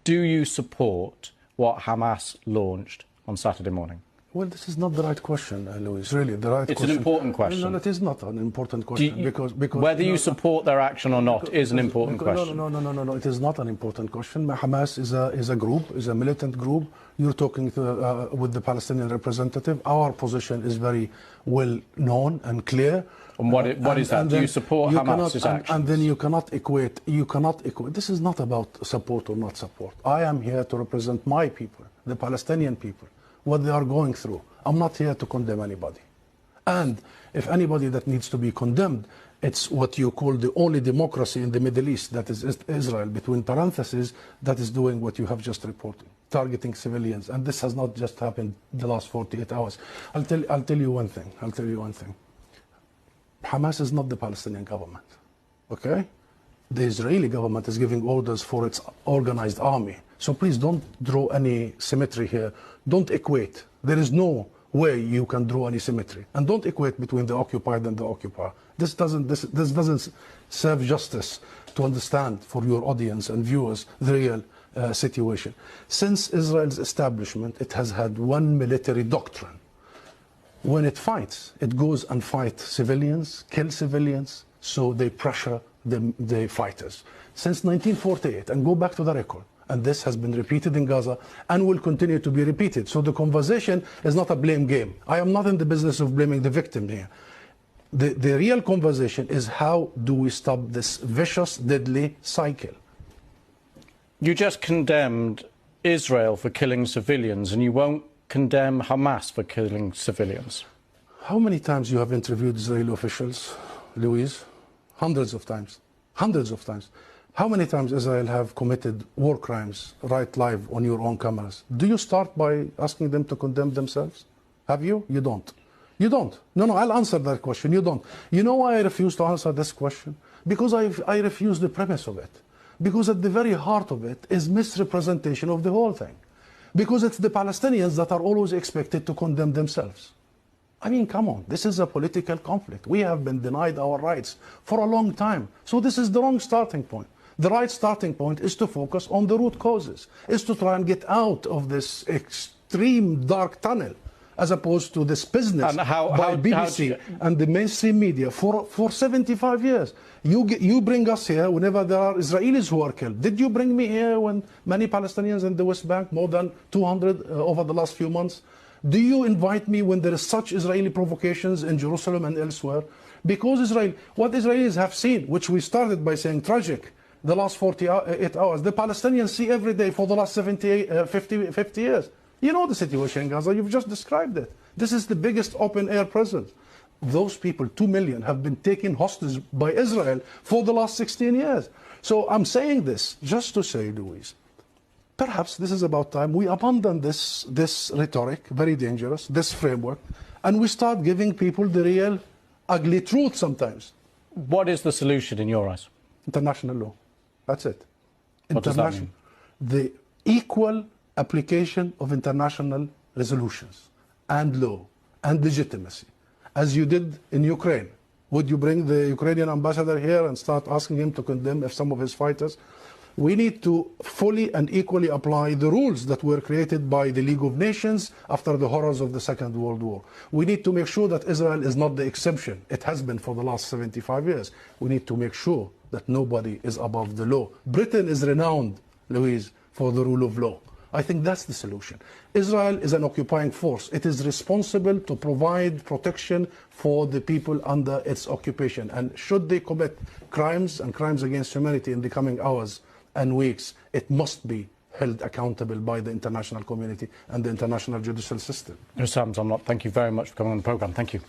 Do you support what Hamas launched on Saturday morning? Well, this is not the right question, Louis. Really, the right it's question. It's an important question. No, it is not an important question because whether you support their action or not is an important question. No. It is not an important question. Hamas is a group, is a militant group. You're talking with the Palestinian representative. Our position is very well known and clear. And what is that? Do you support Hamas's actions? And then you cannot equate. This is not about support or not support. I am here to represent my people, the Palestinian people, what they are going through. I'm not here to condemn anybody. And if anybody that needs to be condemned, it's what you call the only democracy in the Middle East, that is Israel, between parentheses, that is doing what you have just reported, targeting civilians. And this has not just happened the last 48 hours. I'll tell you one thing. Hamas is not the Palestinian government, okay? The Israeli government is giving orders for its organized army. So please don't draw any symmetry here. Don't equate. There is no way you can draw any symmetry. And don't equate between the occupied and the occupier. This doesn't serve justice to understand for your audience and viewers the real situation. Since Israel's establishment, it has had one military doctrine. When it fights, it goes and fights civilians, kills civilians, so they pressure the fighters. Since 1948, and go back to the record, and this has been repeated in Gaza and will continue to be repeated. So the conversation is not a blame game. I am not in the business of blaming the victim here. The real conversation is how do we stop this vicious, deadly cycle? You just condemned Israel for killing civilians, and you won't condemn Hamas for killing civilians. How many times you have interviewed Israeli officials, Louise? Hundreds of times. Hundreds of times. How many times Israel have committed war crimes right live on your own cameras? Do you start by asking them to condemn themselves? Have you? You don't. You don't. No, I'll answer that question. You don't. You know why I refuse to answer this question? Because I refuse the premise of it. Because at the very heart of it is misrepresentation of the whole thing. Because it's the Palestinians that are always expected to condemn themselves. I mean, come on, this is a political conflict. We have been denied our rights for a long time. So this is the wrong starting point. The right starting point is to focus on the root causes, is to try and get out of this extreme dark tunnel, as opposed to this business by BBC and the mainstream media for 75 years. You bring us here whenever there are Israelis who are killed. Did you bring me here when many Palestinians in the West Bank, more than 200 over the last few months? Do you invite me when there is such Israeli provocations in Jerusalem and elsewhere? Because what Israelis have seen, which we started by saying tragic, the last 48 hours, the Palestinians see every day for the last 50 years. You know the situation in Gaza, you've just described it. This is the biggest open-air prison. Those people, 2 million, have been taken hostage by Israel for the last 16 years. So I'm saying this just to say, Louise, perhaps this is about time we abandon this rhetoric, very dangerous, this framework, and we start giving people the real ugly truth sometimes. What is the solution in your eyes? International law. That's it. What does that mean? The equal application of international resolutions and law and legitimacy, as you did in Ukraine. Would you bring the Ukrainian ambassador here and start asking him to condemn some of his fighters? We need to fully and equally apply the rules that were created by the League of Nations after the horrors of the Second World War. We need to make sure that Israel is not the exception. It has been for the last 75 years. We need to make sure that nobody is above the law. Britain is renowned, Louise, for the rule of law. I think that's the solution. Israel is an occupying force. It is responsible to provide protection for the people under its occupation. And should they commit crimes and crimes against humanity in the coming hours and weeks, it must be held accountable by the international community and the international judicial system. Hussam Zomlot, thank you very much for coming on the programme. Thank you.